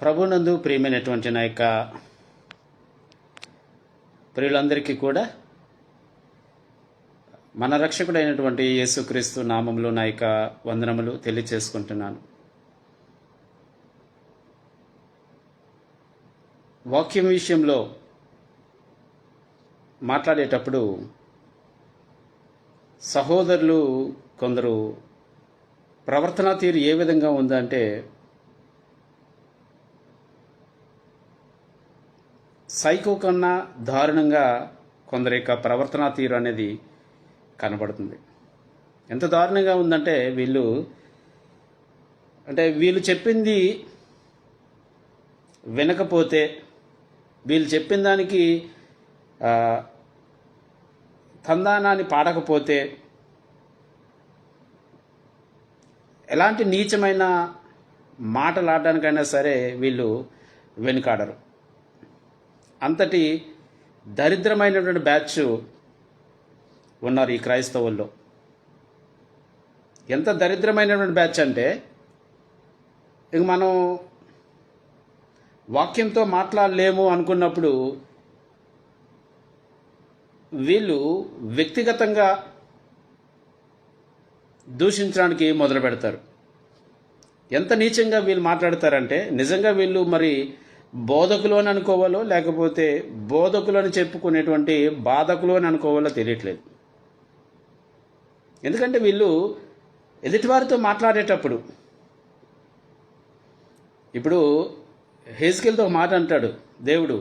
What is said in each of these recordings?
ప్రభునందు ప్రియమైనటువంటి నా యొక్క ప్రియులందరికీ కూడా మన రక్షకుడైనటువంటి యేసుక్రీస్తు నామంలో నా యొక్క వందనములు తెలియచేసుకుంటున్నాను. వాక్యం విషయంలో మాట్లాడేటప్పుడు సహోదరులు కొందరు ప్రవర్తనా తీరు ఏ విధంగా ఉందంటే, సైకో కన్నా దారుణంగా కొందరి యొక్క ప్రవర్తనా తీరు అనేది కనబడుతుంది. ఎంత దారుణంగా ఉందంటే, వీళ్ళు చెప్పింది వినకపోతే, వీళ్ళు చెప్పిన దానికి తందానాన్ని పాడకపోతే, ఎలాంటి నీచమైన మాటలాడడానికైనా సరే వీళ్ళు వెనుకాడరు. అంతటి దరిద్రమైనటువంటి బ్యాచ్ ఉన్నారు ఈ క్రైస్తవుల్లో. ఎంత దరిద్రమైనటువంటి బ్యాచ్ అంటే, ఇక మనం వాక్యంతో మాట్లాడలేము అనుకున్నప్పుడు వీళ్ళు వ్యక్తిగతంగా దూషించడానికి మొదలు పెడతారు. ఎంత నీచంగా వీళ్ళు మాట్లాడతారంటే, నిజంగా వీళ్ళు మరి బోధకులు అని అనుకోవాలో లేకపోతే బోధకులు అని చెప్పుకునేటువంటి బాధకులు అని అనుకోవాలో తెలియట్లేదు. ఎందుకంటే వీళ్ళు ఎదుటివారితో మాట్లాడేటప్పుడు, ఇప్పుడు హెజ్కేలుతో ఒక మాట అంటాడు దేవుడు,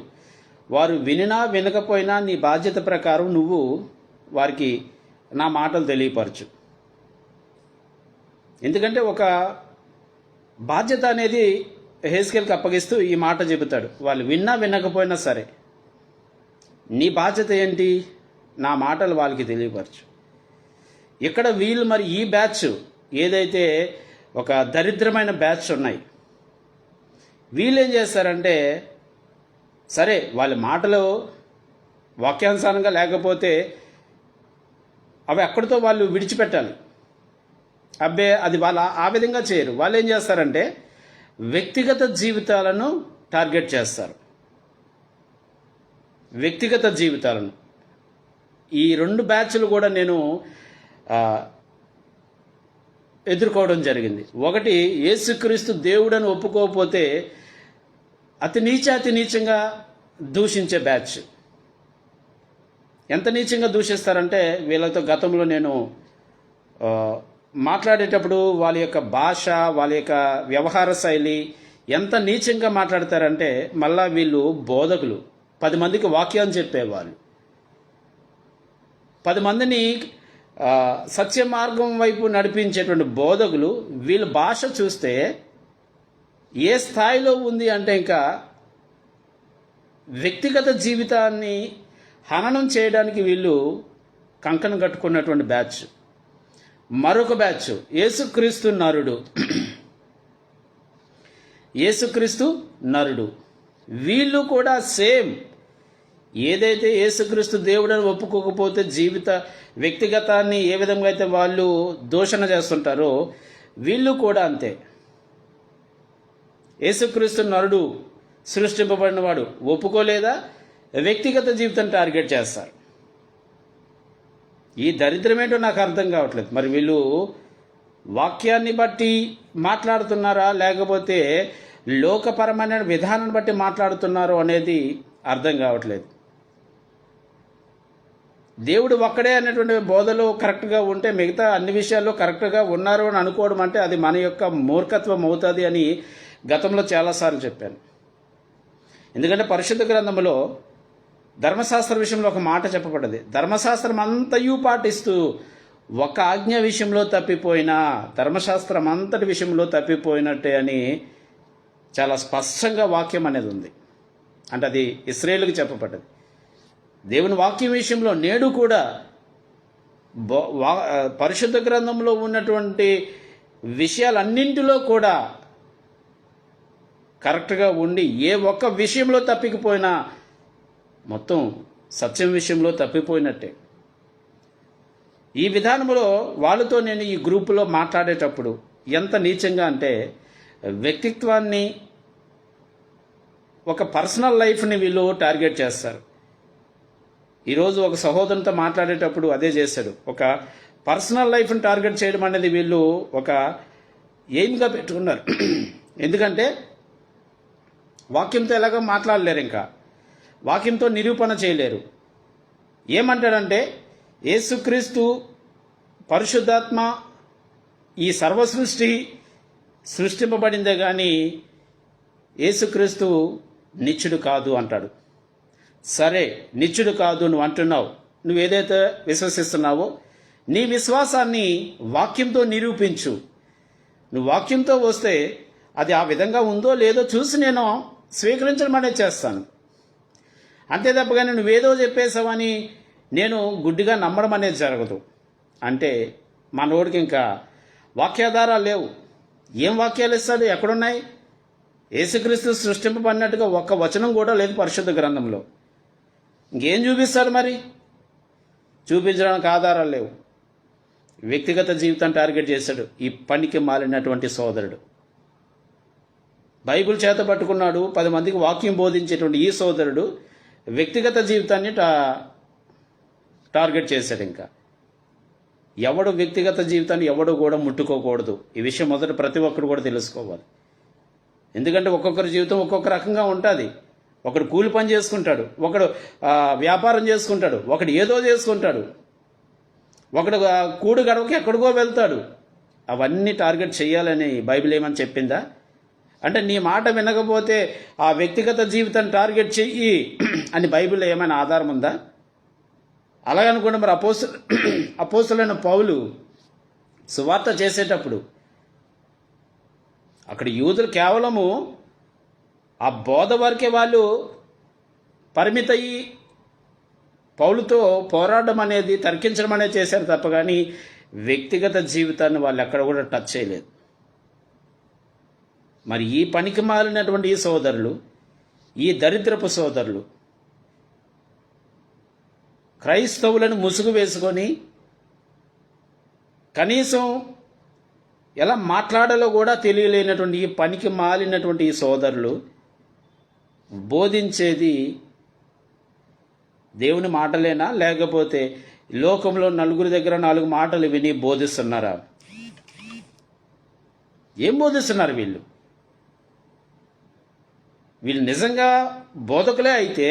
వారు వినినా వినకపోయినా నీ బాధ్యత ప్రకారం నువ్వు వారికి నా మాటలు తెలియపరచు. ఎందుకంటే ఒక బాధ్యత అనేది హెజ్కేలుకి అప్పగిస్తూ ఈ మాట చెబుతాడు, వాళ్ళు విన్నా వినకపోయినా సరే నీ బాధ్యత ఏంటి, నా మాటలు వాళ్ళకి తెలియపరచు. ఇక్కడ వీళ్ళు మరి ఈ బ్యాచ్ ఏదైతే ఒక దరిద్రమైన బ్యాచ్ ఉన్నాయి, వీళ్ళు ఏం చేస్తారంటే, సరే వాళ్ళ మాటలు వాక్యానుసారంగా లేకపోతే అవి అక్కడితో వాళ్ళు విడిచిపెట్టాలి. అబ్బే అది వాళ్ళు ఆ విధంగా చేయరు. వాళ్ళు ఏం చేస్తారంటే వ్యక్తిగత జీవితాలను టార్గెట్ చేస్తారు. వ్యక్తిగత జీవితాలను ఈ రెండు బ్యాచ్లు కూడా నేను ఎదుర్కోవడం జరిగింది. ఒకటి, యేసుక్రీస్తు దేవుడని ఒప్పుకోకపోతే అతి నీచంగా దూషించే బ్యాచ్. ఎంత నీచంగా దూషిస్తారంటే, వీళ్ళతో గతంలో నేను మాట్లాడేటప్పుడు వాళ్ళ యొక్క భాష, వాళ్ళ యొక్క వ్యవహార శైలి ఎంత నీచంగా మాట్లాడతారంటే, మళ్ళా వీళ్ళు బోధకులు, 10 మందికి వాక్యాన్ని చెప్పేవాళ్ళు, 10 మందిని సత్య మార్గం వైపు నడిపించేటువంటి బోధకులు. వీళ్ళ భాష చూస్తే ఏ స్థాయిలో ఉంది అంటే, ఇంకా వ్యక్తిగత జీవితాన్ని హననం చేయడానికి వీళ్ళు కంకణం కట్టుకున్నటువంటి బ్యాచ్. మరొక బ్యాచ్ యేసుక్రీస్తు నరుడు. యేసుక్రీస్తు నరుడు వీళ్ళు కూడా సేమ్, ఏదైతే యేసుక్రీస్తు దేవుడని ఒప్పుకోకపోతే వ్యక్తిగతాన్ని ఏ విధంగా అయితే వాళ్ళు దూషణ చేస్తుంటారో వీళ్ళు కూడా అంతే. యేసుక్రీస్తు నరుడు, సృష్టింపబడినవాడు ఒప్పుకోలేదా, వ్యక్తిగత జీవితాన్ని టార్గెట్ చేస్తారు. ఈ దరిద్రమేంటో నాకు అర్థం కావట్లేదు. మరి వీళ్ళు వాక్యాన్ని బట్టి మాట్లాడుతున్నారా లేకపోతే లోకపరమైన విధానాన్ని బట్టి మాట్లాడుతున్నారో అనేది అర్థం కావట్లేదు. దేవుడు ఒక్కడే అనేటువంటి బోధలో కరెక్ట్గా ఉంటే మిగతా అన్ని విషయాల్లో కరెక్ట్గా ఉన్నారు అని అనుకోవడం అంటే అది మన యొక్క మూర్ఖత్వం అవుతుంది అని గతంలో చాలాసార్లు చెప్పాను. ఎందుకంటే పరిశుద్ధ గ్రంథంలో ధర్మశాస్త్ర విషయంలో ఒక మాట చెప్పబడ్డది, ధర్మశాస్త్రం అంతయు పాటిస్తూ ఒక ఆజ్ఞ విషయంలో తప్పిపోయినా ధర్మశాస్త్రం అంతటి విషయంలో తప్పిపోయినట్టే అని చాలా స్పష్టంగా వాక్యం అనేది ఉంది. అంటే అది ఇశ్రాయేలుకి చెప్పబడ్డది. దేవుని వాక్యం విషయంలో నేడు కూడా పరిశుద్ధ గ్రంథంలో ఉన్నటువంటి విషయాలన్నింటిలో కూడా కరెక్ట్గా ఉండి ఏ ఒక్క విషయంలో తప్పికపోయినా మొత్తం సత్యం విషయంలో తప్పిపోయినట్టే. ఈ విధానంలో వాళ్ళతో నేను ఈ గ్రూపులో మాట్లాడేటప్పుడు ఎంత నీచంగా అంటే వ్యక్తిత్వాన్ని ఒక పర్సనల్ లైఫ్ని వీళ్ళు టార్గెట్ చేస్తారు. ఈరోజు ఒక సహోదరునితో మాట్లాడేటప్పుడు అదే చేశాడు. ఒక పర్సనల్ లైఫ్ని టార్గెట్ చేయడం అనేది వీళ్ళు ఒక ఎయిమ్గా పెట్టుకున్నారు. ఎందుకంటే వాక్యంతో ఎలాగో మాట్లాడలేరు, ఇంకా వాక్యంతో నిరూపణ చేయలేరు. ఏమంటాడంటే యేసుక్రీస్తు పరిశుద్ధాత్మ ఈ సర్వసృష్టి సృష్టింపబడిందే కానీ యేసుక్రీస్తు నిత్యుడు కాదు అంటాడు. సరే, నిత్యుడు కాదు నువ్వు అంటున్నావు, నువ్వు ఏదైతే విశ్వసిస్తున్నావో నీ విశ్వాసాన్ని వాక్యంతో నిరూపించు. నువ్వు వాక్యంతో వస్తే అది ఆ విధంగా ఉందో లేదో చూసి నేను స్వీకరించడం అనేది చేస్తాను. అంతే తప్పగానే నువ్వేదో చెప్పేసావని నేను గుడ్డిగా నమ్మడం అనేది జరగదు. అంటే మనోడికి ఇంకా వాక్యాధారాలు లేవు. ఏం వాక్యాలు ఇస్తాడు? ఎక్కడున్నాయి? యేసుక్రీస్తు సృష్టింపబడినట్టుగా ఒక్క వచనం కూడా లేదు పరిశుద్ధ గ్రంథంలో. ఇంకేం చూపిస్తాడు మరి? చూపించడానికి ఆధారాలు లేవు. వ్యక్తిగత జీవితాన్ని టార్గెట్ చేశాడు ఈ పనికి మాలినటువంటి సోదరుడు. బైబిల్ చేత పట్టుకున్నాడు, 10 మందికి వాక్యం బోధించేటువంటి ఈ సోదరుడు వ్యక్తిగత జీవితాన్ని టార్గెట్ చేశాడు. ఇంకా ఎవడు వ్యక్తిగత జీవితాన్ని ఎవడు కూడా ముట్టుకోకూడదు. ఈ విషయం మొదట ప్రతి ఒక్కరు కూడా తెలుసుకోవాలి. ఎందుకంటే ఒక్కొక్కరి జీవితం ఒక్కొక్క రకంగా ఉంటుంది. ఒకడు కూలి పని చేసుకుంటాడు, ఒకడు వ్యాపారం చేసుకుంటాడు, ఒకడు ఏదో చేసుకుంటాడు, ఒకడు కూడు గడవకి ఎక్కడికో వెళ్తాడు. అవన్నీ టార్గెట్ చేయాలని బైబిల్ ఏమని చెప్పిందా? అంటే నీ మాట వినకపోతే ఆ వ్యక్తిగత జీవితాన్ని టార్గెట్ చెయ్యి అని బైబిల్లో ఏమైనా ఆధారం ఉందా? అలాగనుకుంటే మరి అపోస్తులైన పౌలు సువార్త చేసేటప్పుడు అక్కడ యూదులు కేవలము ఆ బోధ వరకే వాళ్ళు పరిమితయ్యి పౌలుతో పోరాటం అనేది, తర్కించడం అనేది చేశారు తప్ప కానీ వ్యక్తిగత జీవితాన్ని వాళ్ళు ఎక్కడ కూడా టచ్ చేయలేదు. మరి ఈ పనికి మాలినటువంటి ఈ సోదరులు, ఈ దరిద్రపు సోదరులు క్రైస్తవులను ముసుగు వేసుకొని కనీసం ఎలా మాట్లాడాలో కూడా తెలియలేనటువంటి ఈ పనికి మాలినటువంటి ఈ సోదరులు బోధించేది దేవుని మాటలేనా, లేకపోతే లోకంలో నలుగురి దగ్గర 4 మాటలు విని బోధిస్తున్నారా? ఏం బోధిస్తున్నారు వీళ్ళు? వీళ్ళు నిజంగా బోధకులే అయితే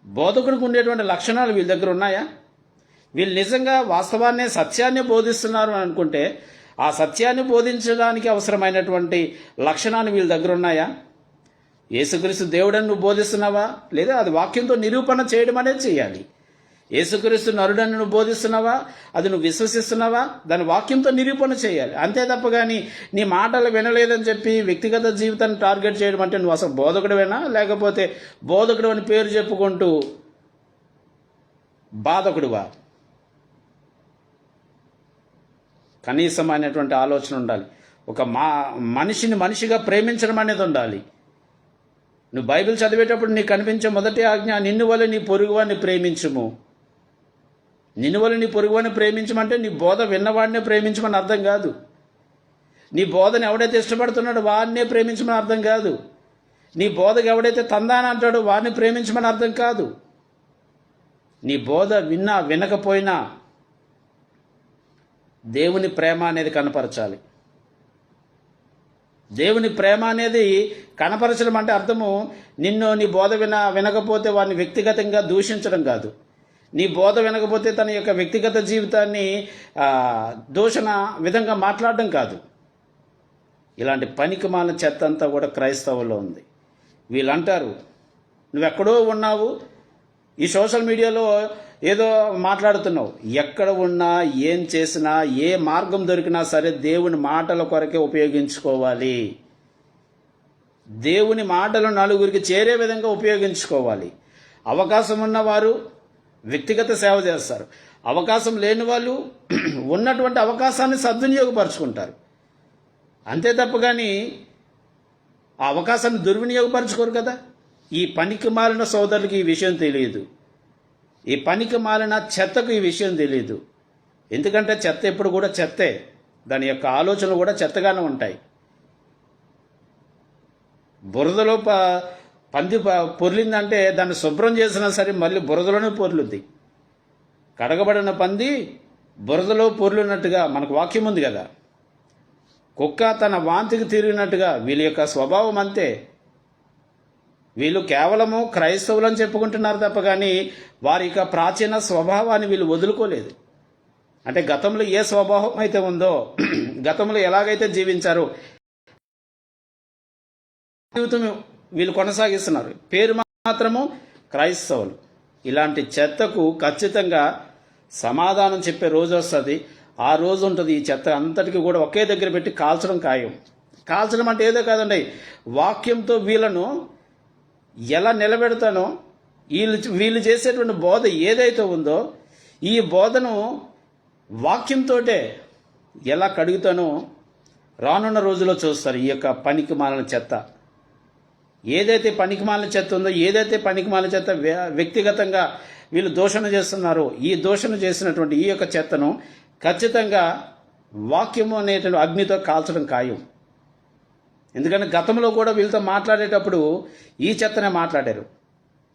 బోధకుడికి ఉండేటువంటి లక్షణాలు వీళ్ళ దగ్గర ఉన్నాయా? వీళ్ళు నిజంగా వాస్తవాన్ని, సత్యాన్ని బోధిస్తున్నారు అని అనుకుంటే ఆ సత్యాన్ని బోధించడానికి అవసరమైనటువంటి లక్షణాలు వీళ్ళ దగ్గర ఉన్నాయా? యేసుక్రీస్తు దేవుడని నువ్వు బోధిస్తున్నావా? లేదా అది వాక్యంతో నిరూపణ చేయడం అనేది చేయాలి. యేసుక్రీస్తు నరుడని నువ్వు బోధిస్తున్నావా? అది నువ్వు విశ్వసిస్తున్నావా? దాని వాక్యంతో నిరూపణ చేయాలి. అంతే తప్ప కానీ నీ మాటలు వినలేదని చెప్పి వ్యక్తిగత జీవితాన్ని టార్గెట్ చేయడం అంటే నువ్వు అసలు బోధకుడివేనా, లేకపోతే బోధకుడు అని పేరు చెప్పుకుంటూ బాధకుడివా? కనీసమైనటువంటి ఆలోచన ఉండాలి. ఒక మనిషిని మనిషిగా ప్రేమించడం అనేది ఉండాలి. నువ్వు బైబిల్ చదివేటప్పుడు నీకు కనిపించే మొదటి ఆజ్ఞ, నిన్ను వల్ల నీ పొరుగువాడిని ప్రేమించుము. నిన్ను వల్ల నీ పొరుగువాడిని ప్రేమించమంటే నీ బోధ విన్నవాడినే ప్రేమించమని అర్థం కాదు. నీ బోధను ఎవడైతే ఇష్టపడుతున్నాడో వాడినే ప్రేమించమని అర్థం కాదు. నీ బోధకు ఎవడైతే తందాన అంటాడో వాడిని ప్రేమించమని అర్థం కాదు. నీ బోధ విన్నా వినకపోయినా దేవుని ప్రేమ అనేది కనపరచాలి. దేవుని ప్రేమ అనేది కనపరచడం అంటే అర్థము నీ బోధ వినకపోతే వాడిని వ్యక్తిగతంగా దూషించడం కాదు. నీ బోధ వినకపోతే తన యొక్క వ్యక్తిగత జీవితాన్ని దూషణ విధంగా మాట్లాడడం కాదు. ఇలాంటి పనికిమాలిన చెత్త అంతా కూడా క్రైస్తవుల్లో ఉంది. వీళ్ళంటారు నువ్వెక్కడో ఉన్నావు, ఈ సోషల్ మీడియాలో ఏదో మాట్లాడుతున్నావు. ఎక్కడ ఉన్నా, ఏం చేసినా, ఏ మార్గం దొరికినా సరే దేవుని మాటల కొరకే ఉపయోగించుకోవాలి. దేవుని మాటలు నలుగురికి చేరే విధంగా ఉపయోగించుకోవాలి. అవకాశం ఉన్నవారు వ్యక్తిగత సేవ చేస్తారు. అవకాశం లేని వాళ్ళు ఉన్నటువంటి అవకాశాన్ని సద్వినియోగపరుచుకుంటారు. అంతే తప్ప కానీ ఆ అవకాశాన్ని దుర్వినియోగపరచుకోరు కదా. ఈ పనికి మాలిన సోదరులకి ఈ విషయం తెలియదు. ఈ పనికి మాలిన చెత్తకు ఈ విషయం తెలియదు. ఎందుకంటే చెత్త ఎప్పుడు కూడా చెత్తే, దాని యొక్క ఆలోచనలు కూడా చెత్తగానే ఉంటాయి. బురదలో పంది పొర్లిందంటే దాన్ని శుభ్రం చేసినా సరే మళ్ళీ బురదలోనే పొర్లుద్ది. కడగబడిన పంది బురదలో పొర్లున్నట్టుగా మనకు వాక్యం ఉంది కదా. కుక్క తన వాంతికి తిరిగినట్టుగా వీళ్ళ యొక్క స్వభావం అంతే. వీళ్ళు కేవలము క్రైస్తవులని చెప్పుకుంటున్నారు తప్ప కానీ వారి యొక్క ప్రాచీన స్వభావాన్ని వీళ్ళు వదులుకోలేదు. అంటే గతంలో ఏ స్వభావం అయితే ఉందో, గతంలో ఎలాగైతే జీవించారో జీవితం వీళ్ళు కొనసాగిస్తున్నారు. పేరు మాత్రము క్రైస్తవులు. ఇలాంటి చెత్తకు ఖచ్చితంగా సమాధానం చెప్పే రోజు వస్తుంది. ఆ రోజు ఉంటుంది. ఈ చెత్త అంతటికి కూడా ఒకే దగ్గర పెట్టి కాల్చడం ఖాయం. కాల్చడం అంటే ఏదో కాదండి, వాక్యంతో వీళ్ళను ఎలా నిలబెడతానో, వీళ్ళు చేసేటువంటి బోధ ఏదైతే ఉందో ఈ బోధను వాక్యంతోటే ఎలా కడుగుతానో రానున్న రోజుల్లో చూస్తారు. ఈ యొక్క పనికి మాలిన చెత్త ఏదైతే పనికి మాలిన చెత్త ఉందో, ఏదైతే పనికి మాలిన చెత్త వ్యక్తిగతంగా వీళ్ళు దూషణ చేస్తున్నారో, ఈ దూషణ చేసినటువంటి ఈ యొక్క చెత్తను ఖచ్చితంగా వాక్యము అనేటువంటి అగ్నితో కాల్చడం ఖాయం. ఎందుకంటే గతంలో కూడా వీళ్ళతో మాట్లాడేటప్పుడు ఈ చెత్తనే మాట్లాడారు.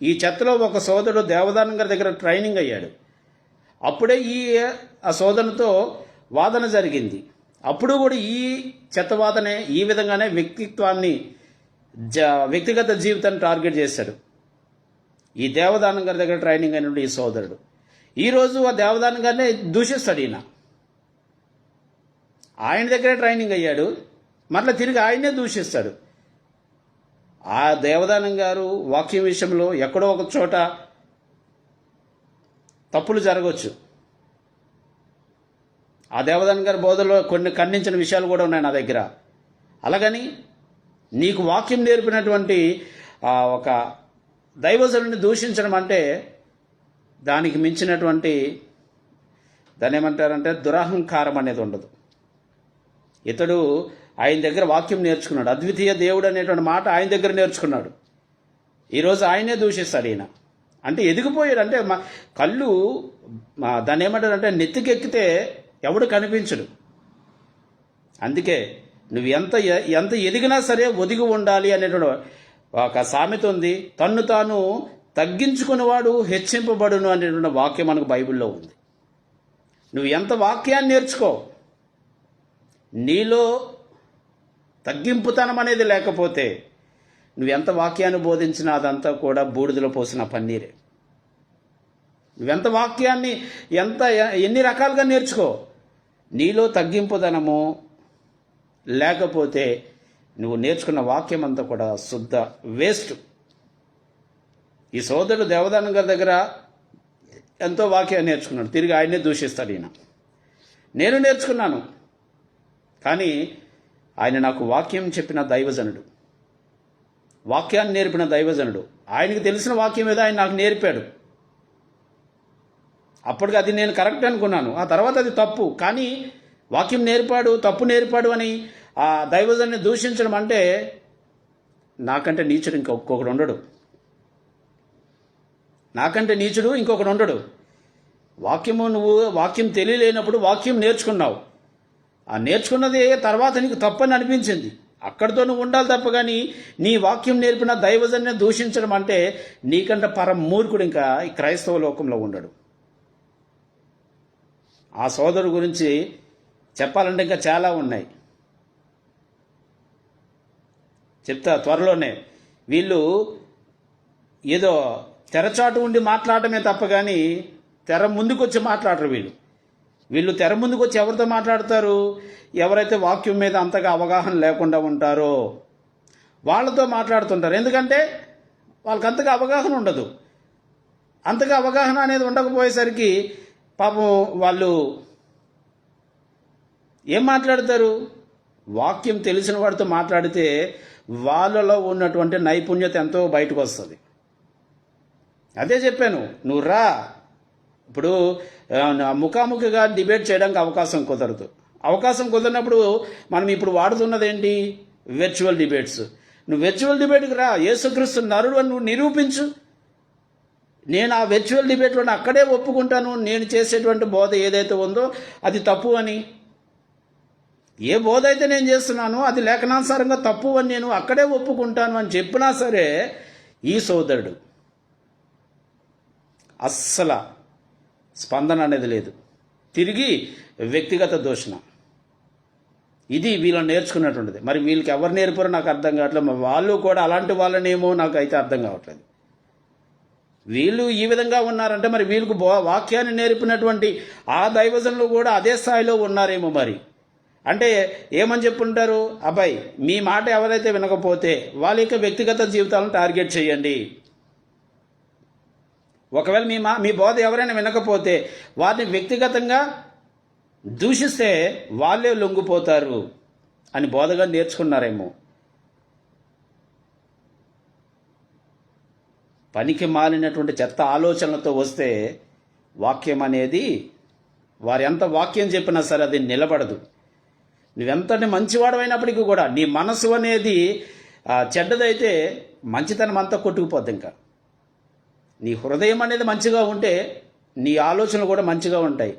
ఈ చెత్తలో ఒక సోదరుడు దేవదానం గారి దగ్గర ట్రైనింగ్ అయ్యాడు. అప్పుడే ఆ సోదరునితో వాదన జరిగింది. అప్పుడు కూడా ఈ చెత్త వాదనే ఈ విధంగానే వ్యక్తిగత జీవితాన్ని టార్గెట్ చేశాడు ఈ దేవదానం గారి దగ్గర ట్రైనింగ్ అయినటువంటి ఈ సోదరుడు. ఈరోజు ఆ దేవదానం గారినే దూషిస్తాడు ఈయన. ఆయన దగ్గరే ట్రైనింగ్ అయ్యాడు, మరలా తిరిగి ఆయనే దూషిస్తాడు. ఆ దేవదానం గారు వాక్యం విషయంలో ఎక్కడో ఒక చోట తప్పులు జరగవచ్చు. ఆ దేవదానం గారి బోధలో కొన్ని ఖండించిన విషయాలు కూడా ఉన్నాయి నా దగ్గర. అలాగని నీకు వాక్యం నేర్పినటువంటి ఒక దైవజనుడిని దూషించడం అంటే దానికి మించినటువంటి దాన్ని ఏమంటారంటే దురహంకారం అనేది ఉండదు. ఇతడు ఆయన దగ్గర వాక్యం నేర్చుకున్నాడు. అద్వితీయ దేవుడు అనేటువంటి మాట ఆయన దగ్గర నేర్చుకున్నాడు. ఈరోజు ఆయనే దూషిస్తాడు ఈయన. అంటే ఎదిగిపోయాడు. అంటే కళ్ళు దాన్ని ఏమంటారంటే నెత్తికెక్కితే ఎవడు కనిపించడు. అందుకే నువ్వు ఎంత ఎదిగినా సరే ఒదిగి ఉండాలి అనేటువంటి ఒక సామెత ఉంది. తన్ను తాను తగ్గించుకునేవాడు హెచ్చింపబడును అనేటువంటి వాక్యం మనకు బైబిల్లో ఉంది. నువ్వు ఎంత వాక్యాన్ని నేర్చుకో, నీలో తగ్గింపుతనం అనేది లేకపోతే నువ్వెంత వాక్యాన్ని బోధించినా అదంతా కూడా బూడిదలో పోసిన పన్నీరే. నువ్వెంత వాక్యాన్ని ఎన్ని రకాలుగా నేర్చుకో, నీలో తగ్గింపుదనము లేకపోతే నువ్వు నేర్చుకున్న వాక్యం అంతా కూడా శుద్ధ వేస్ట్. ఈ సోదరుడు దేవదానం గారి దగ్గర ఎంతో వాక్యాన్ని నేర్చుకున్నాడు, తిరిగి ఆయనే దూషిస్తాడు ఈయన. నేను నేర్చుకున్నాను, కానీ ఆయన నాకు వాక్యం చెప్పిన దైవజనుడు, వాక్యాన్ని నేర్పిన దైవజనుడు. ఆయనకు తెలిసిన వాక్యం ఏదో ఆయన నాకు నేర్పాడు. అప్పటికి అది నేను కరెక్ట్ అనుకున్నాను. ఆ తర్వాత అది తప్పు. కానీ వాక్యం నేర్పాడు, తప్పు నేర్పాడు అని ఆ దైవజన్ని దూషించడం అంటే నాకంటే నీచుడు ఇంకొకడు ఉండడు. నాకంటే నీచుడు ఇంకొకడు ఉండడు. నువ్వు వాక్యం తెలియలేనప్పుడు వాక్యం నేర్చుకున్నావు. ఆ నేర్చుకున్నది తర్వాత నీకు తప్పని అనిపించింది, అక్కడితో నువ్వు ఉండాలి తప్ప. కానీ నీ వాక్యం నేర్పిన దైవజన్ని దూషించడం అంటే నీకంటే పరం మూర్ఖుడు ఇంకా ఈ క్రైస్తవ లోకంలో ఉండడు. ఆ సోదరు గురించి చెప్పాలంటే ఇంకా చాలా ఉన్నాయి, చెప్తా త్వరలోనే. వీళ్ళు ఏదో తెరచాటు ఉండి మాట్లాడటమే తప్ప కానీ తెర ముందుకు వచ్చి మాట్లాడరు. వీళ్ళు తెర ముందుకు వచ్చి ఎవరితో మాట్లాడతారు? ఎవరైతే వాక్యం మీద అంతగా అవగాహన లేకుండా ఉంటారో వాళ్ళతో మాట్లాడుతుంటారు. ఎందుకంటే వాళ్ళకి అంతగా అవగాహన ఉండదు. అంతగా అవగాహన అనేది ఉండకపోయేసరికి పాపం వాళ్ళు ఏం మాట్లాడతారు? వాక్యం తెలిసిన వాడితో మాట్లాడితే వాళ్ళలో ఉన్నటువంటి నైపుణ్యత ఎంతో బయటకు వస్తుంది. అదే చెప్పాను, నువ్వు రా. ఇప్పుడు ముఖాముఖిగా డిబేట్ చేయడానికి అవకాశం కుదరదు. అవకాశం కుదరినప్పుడు మనం ఇప్పుడు వాడుతున్నది ఏంటి? Virtual debates. నువ్వు వర్చువల్ డిబేట్కి రా, యేసుక్రీస్తు నరుడు అని నువ్వు నిరూపించు. నేను ఆ వర్చువల్ డిబేట్లో అక్కడే ఒప్పుకుంటాను నేను చేసేటువంటి బోధ ఏదైతే ఉందో అది తప్పు అని. ఏ బోధ అయితే నేను చేస్తున్నానో అది లేఖనానుసారంగా తప్పు అని నేను అక్కడే ఒప్పుకుంటాను అని చెప్పినా సరే ఈ సోదరుడు అస్సలు స్పందన అనేది లేదు. తిరిగి వ్యక్తిగత దూషణ. ఇది వీళ్ళని నేర్చుకున్నటువంటిది. మరి వీళ్ళకి ఎవరు నేర్పారో నాకు అర్థం కావట్లేదు. మరి వాళ్ళు కూడా అలాంటి వాళ్ళనేమో నాకు అయితే అర్థం కావట్లేదు. వీళ్ళు ఈ విధంగా ఉన్నారంటే మరి వీళ్ళకు వాక్యాన్ని నేర్పినటువంటి ఆ దైవజనులు కూడా అదే స్థాయిలో ఉన్నారేమో. మరి అంటే ఏమని చెప్పుంటారు, అబ్బాయి మీ మాట ఎవరైతే వినకపోతే వాళ్ళ యొక్క వ్యక్తిగత జీవితాలను టార్గెట్ చేయండి. ఒకవేళ మీ బోధ ఎవరైనా వినకపోతే వారిని వ్యక్తిగతంగా దూషిస్తే వాళ్ళే లొంగిపోతారు అని బోధగా నేర్చుకున్నారేమో. పనికి మాలినటువంటి చెత్త ఆలోచనలతో వస్తే వాక్యం అనేది వారు ఎంత వాక్యం చెప్పినా సరే అది నిలబడదు. నువ్వెంతటి మంచివాడమైనప్పటికీ కూడా నీ మనసు అనేది చెడ్డదైతే మంచితనం అంతా కొట్టుకుపోద్ది. ఇంకా నీ హృదయం అనేది మంచిగా ఉంటే నీ ఆలోచనలు కూడా మంచిగా ఉంటాయి.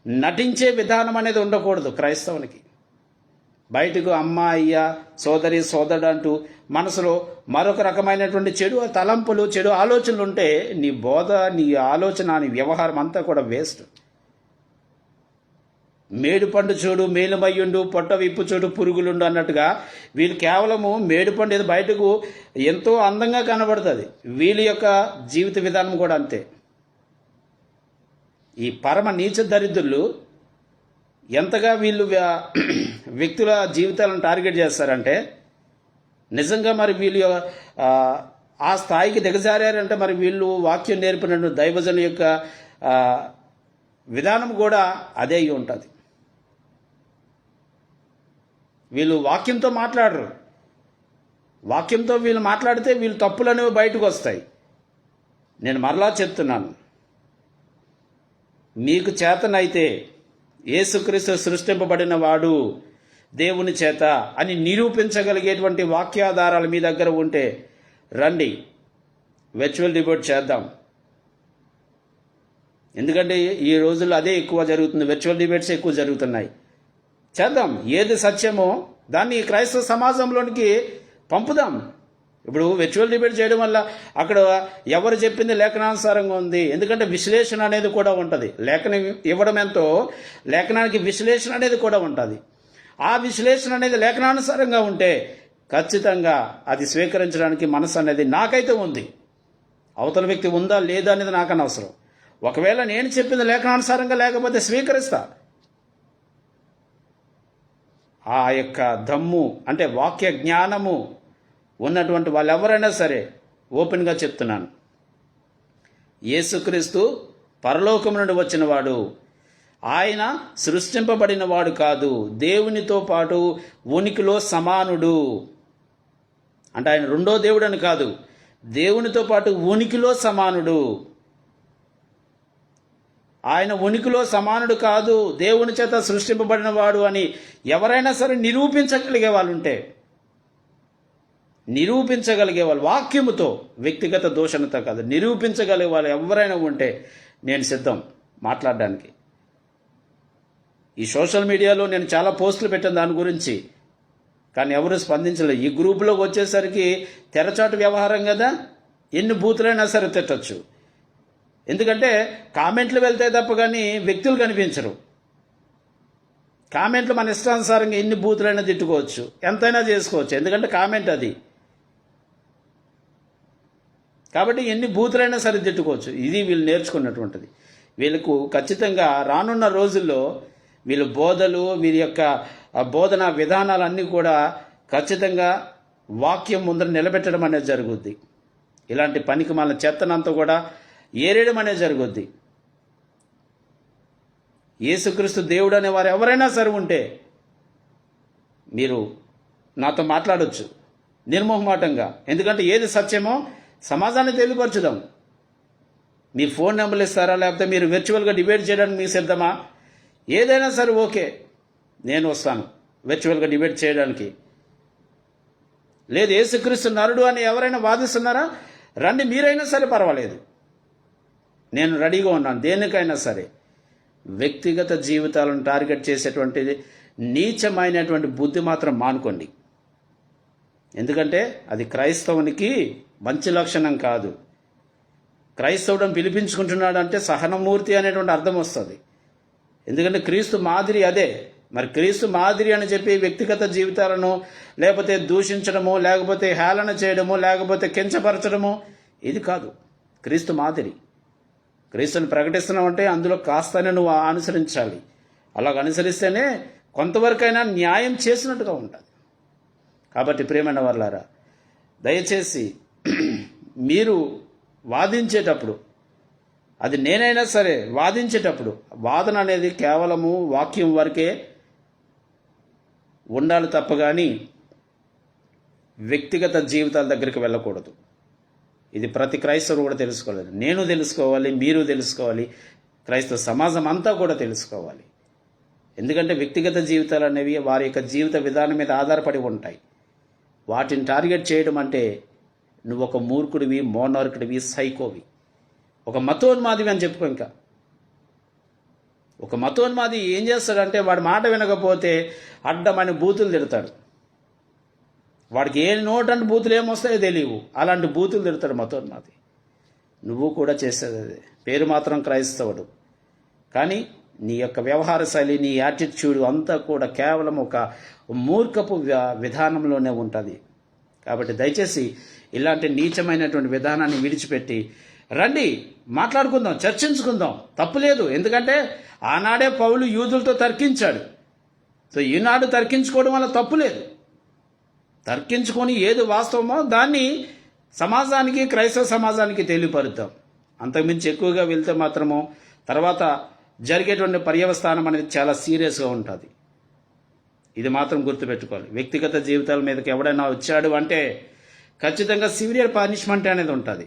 నటించే విధానం అనేది ఉండకూడదు క్రైస్తవునికి. బయటకు అమ్మ అయ్య సోదరి సోదరుడు అంటూ మనసులో మరొక రకమైనటువంటి చెడు తలంపులు చెడు ఆలోచనలు ఉంటే నీ బోధ నీ ఆలోచన నీ వ్యవహారం అంతా కూడా వేస్ట్. మేడుపండు చూడు మేలుమయ్యుండు పొట్ట విప్పు చూడు పురుగులుండు అన్నట్టుగా వీళ్ళు కేవలము మేడుపండు ఏదో బయటకు ఎంతో అందంగా కనబడుతుంది. వీళ్ళ యొక్క జీవిత విధానం కూడా అంతే. ఈ పరమ నీచ దరిద్రులు ఎంతగా వీళ్ళు వ్యక్తుల జీవితాలను టార్గెట్ చేస్తారంటే నిజంగా మరి వీళ్ళు ఆ స్థాయికి దిగజారంటే మరి వీళ్ళు వాక్యం నేర్పిన దైవజను యొక్క విధానం కూడా అదే అయి ఉంటుంది. వీళ్ళు వాక్యంతో మాట్లాడరు. వాక్యంతో వీళ్ళు మాట్లాడితే వీళ్ళు తప్పులు అనేవి బయటకు వస్తాయి. నేను మరలా చెప్తున్నాను, మీకు చేతనైతే యేసుక్రీస్తు సృష్టింపబడిన వాడు దేవుని చేత అని నిరూపించగలిగేటువంటి వాక్యాధారాలు మీ దగ్గర ఉంటే రండి, వర్చువల్ డిబేట్ చేద్దాం. ఎందుకంటే ఈ రోజుల్లో అదే ఎక్కువ జరుగుతుంది, వర్చువల్ డిబేట్స్ ఎక్కువ జరుగుతున్నాయి. చేద్దాం, ఏది సత్యమో దాన్ని క్రైస్తవ సమాజంలోనికి పంపుదాం. ఇప్పుడు వర్చువల్ డిబేట్ చేయడం వల్ల అక్కడ ఎవరు చెప్పింది లేఖనానుసారంగా ఉంది. ఎందుకంటే విశ్లేషణ అనేది కూడా ఉంటుంది. లేఖనం ఇవ్వడం ఎంతో లేఖనానికి విశ్లేషణ అనేది కూడా ఉంటుంది. ఆ విశ్లేషణ అనేది లేఖనానుసారంగా ఉంటే ఖచ్చితంగా అది స్వీకరించడానికి మనసు అనేది నాకైతే ఉంది. అవతల వ్యక్తి ఉందా లేదా అనేది నాకు అనవసరం. ఒకవేళ నేను చెప్పింది లేఖనానుసారంగా లేకపోతే స్వీకరిస్తా. ఆ యొక్క దమ్ము అంటే వాక్య జ్ఞానము ఉన్నటువంటి వాళ్ళు ఎవరైనా సరే ఓపెన్గా చెప్తున్నాను, యేసుక్రీస్తు పరలోకము నుండి వచ్చినవాడు, ఆయన సృష్టింపబడిన వాడు కాదు, దేవునితో పాటు ఉనికిలో సమానుడు. అంటే ఆయన రెండో దేవుడు అని కాదు, దేవునితో పాటు ఉనికిలో సమానుడు. ఆయన ఉనికిలో సమానుడు కాదు, దేవుని చేత సృష్టింపబడిన వాడు అని ఎవరైనా సరే నిరూపించగలిగే వాళ్ళు ఉంటే, నిరూపించగలిగే వాళ్ళు వాక్యముతో, వ్యక్తిగత దూషణతో కాదు, నిరూపించగలిగే వాళ్ళు ఎవరైనా ఉంటే నేను సిద్ధం మాట్లాడడానికి. ఈ సోషల్ మీడియాలో నేను చాలా పోస్టులు పెట్టాను దాని గురించి, కానీ ఎవరు స్పందించలేదు. ఈ గ్రూపులోకి వచ్చేసరికి తెరచాటు వ్యవహారం కదా, ఎన్ని బూతులైనా సరే తిట్టచ్చు. ఎందుకంటే కామెంట్లు వెళ్తే తప్ప కానీ వ్యక్తులు కనిపించరు. కామెంట్లు మన ఇష్టానుసారంగా ఎన్ని బూతులైనా తిట్టుకోవచ్చు, ఎంతైనా చేసుకోవచ్చు. ఎందుకంటే కామెంట్ అది. కాబట్టి ఎన్ని బూతులైనా సరే తిట్టుకోవచ్చు. ఇది వీళ్ళు నేర్చుకున్నటువంటిది. వీళ్ళకు ఖచ్చితంగా రానున్న రోజుల్లో వీళ్ళ బోధలు, వీరి యొక్క బోధన విధానాలన్నీ కూడా ఖచ్చితంగా వాక్యం ముందర నిలబెట్టడం అనేది జరుగుద్ది. ఇలాంటి పనికి మన చెత్తనంతా కూడా ఏరేయడం అనేది జరుగుద్ది. యేసుక్రీస్తు దేవుడు అనే వారు ఎవరైనా సరే ఉంటే మీరు నాతో మాట్లాడవచ్చు నిర్మోహమాటంగా. ఎందుకంటే ఏది సత్యమో సమాజాన్ని తెలియపరచుదాం. మీ ఫోన్ నెంబర్లు ఇస్తారా, లేకపోతే మీరు వర్చువల్గా డిబేట్ చేయడానికి మీకు సిద్ధమా? ఏదైనా సరే ఓకే, నేను వస్తాను వర్చువల్గా డిబేట్ చేయడానికి. లేదు యేసుక్రీస్తు నరుడు అని ఎవరైనా వాదిస్తున్నారా, రండి, మీరైనా సరే పర్వాలేదు, నేను రెడీగా ఉన్నాను దేనికైనా సరే. వ్యక్తిగత జీవితాలను టార్గెట్ చేసేటువంటి నీచమైనటువంటి బుద్ధి మాత్రం మానుకోండి. ఎందుకంటే అది క్రైస్తవునికి మంచి లక్షణం కాదు. క్రైస్తవుడు పిలిపించుకుంటున్నాడు అంటే సహనమూర్తి అనేటువంటి అర్థం వస్తుంది. ఎందుకంటే క్రీస్తు మాదిరి అదే. మరి క్రీస్తు మాదిరి అని చెప్పి వ్యక్తిగత జీవితాలను లేకపోతే దూషించడము, లేకపోతే హేళన చేయడము, లేకపోతే కించపరచడము ఇది కాదు క్రీస్తు మాదిరి. క్రీస్తుని ప్రకటిస్తున్నావంటే అందులో కాస్తనే నువ్వు అనుసరించాలి. అలాగ అనుసరిస్తేనే కొంతవరకైనా న్యాయం చేసినట్టుగా ఉంటుంది. కాబట్టి ప్రియమైన వారలారా, దయచేసి మీరు వాదించేటప్పుడు, అది నేనైనా సరే వాదించేటప్పుడు, వాదన అనేది కేవలము వాక్యం వరకే ఉండాలి తప్ప కానీ వ్యక్తిగత జీవితాల దగ్గరికి వెళ్ళకూడదు. ఇది ప్రతి క్రైస్తవుడు కూడా తెలుసుకోవాలి. నేను తెలుసుకోవాలి, మీరు తెలుసుకోవాలి, క్రైస్తవ సమాజం అంతా కూడా తెలుసుకోవాలి. ఎందుకంటే వ్యక్తిగత జీవితాలు అనేవి వారి యొక్క జీవిత విధానం మీద ఆధారపడి ఉంటాయి. వాటిని టార్గెట్ చేయడం అంటే నువ్వు ఒక మూర్ఖుడివి, మోనార్కుడివి, సైకోవి, ఒక మతోన్మాదివి అని చెప్పుకో. ఇంకా ఒక మతోన్మాది ఏం చేస్తాడంటే వాడి మాట వినకపోతే అడ్డమని బూతులు తిడతాడు. వాడికి ఏ నోటంటే బూతులు ఏమొస్తాయో తెలియవు, అలాంటి బూతులు తిడతాడు మతోన్మాది. నువ్వు కూడా చేసేది అదే. పేరు మాత్రం క్రైస్తవుడు, కానీ నీ యొక్క వ్యవహార శైలి, నీ యాటిట్యూడ్ అంతా కూడా కేవలం ఒక మూర్ఖపు విధానంలోనే ఉంటుంది. కాబట్టి దయచేసి ఇలాంటి నీచమైనటువంటి విధానాన్ని విడిచిపెట్టి రండి, మాట్లాడుకుందాం, చర్చించుకుందాం, తప్పులేదు. ఎందుకంటే ఆనాడే పౌలు యూదులతో తర్కించాడు. సో ఈనాడు తర్కించుకోవడం వల్ల తప్పు లేదు. తర్కించుకొని ఏది వాస్తవమో దాన్ని సమాజానికి, క్రైస్తవ సమాజానికి తెలియపరుద్దాం. అంతకుమించి ఎక్కువగా వెళ్తే మాత్రము తర్వాత జరిగేటువంటి పర్యవస్థానం అనేది చాలా సీరియస్గా ఉంటుంది. ఇది మాత్రం గుర్తుపెట్టుకోవాలి. వ్యక్తిగత జీవితాల మీదకి ఎవడైనా వచ్చాడు అంటే ఖచ్చితంగా సివియర్ పనిష్మెంట్ అనేది ఉంటుంది.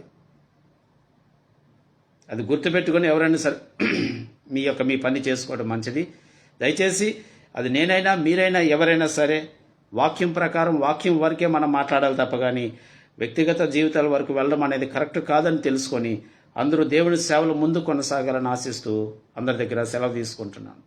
అది గుర్తుపెట్టుకొని ఎవరైనా సరే మీ పని చేసుకోవడం మంచిది. దయచేసి అది నేనైనా మీరైనా ఎవరైనా సరే వాక్యం ప్రకారం, వాక్యం వరకే మనం మాట్లాడాలి తప్ప కానీ వ్యక్తిగత జీవితాల వరకు వెళ్ళడం అనేది కరెక్ట్ కాదని తెలుసుకొని అందరూ దేవుని సేవలు ముందు కొనసాగాలని ఆశిస్తూ అందరి దగ్గర సెలవు తీసుకుంటున్నాను.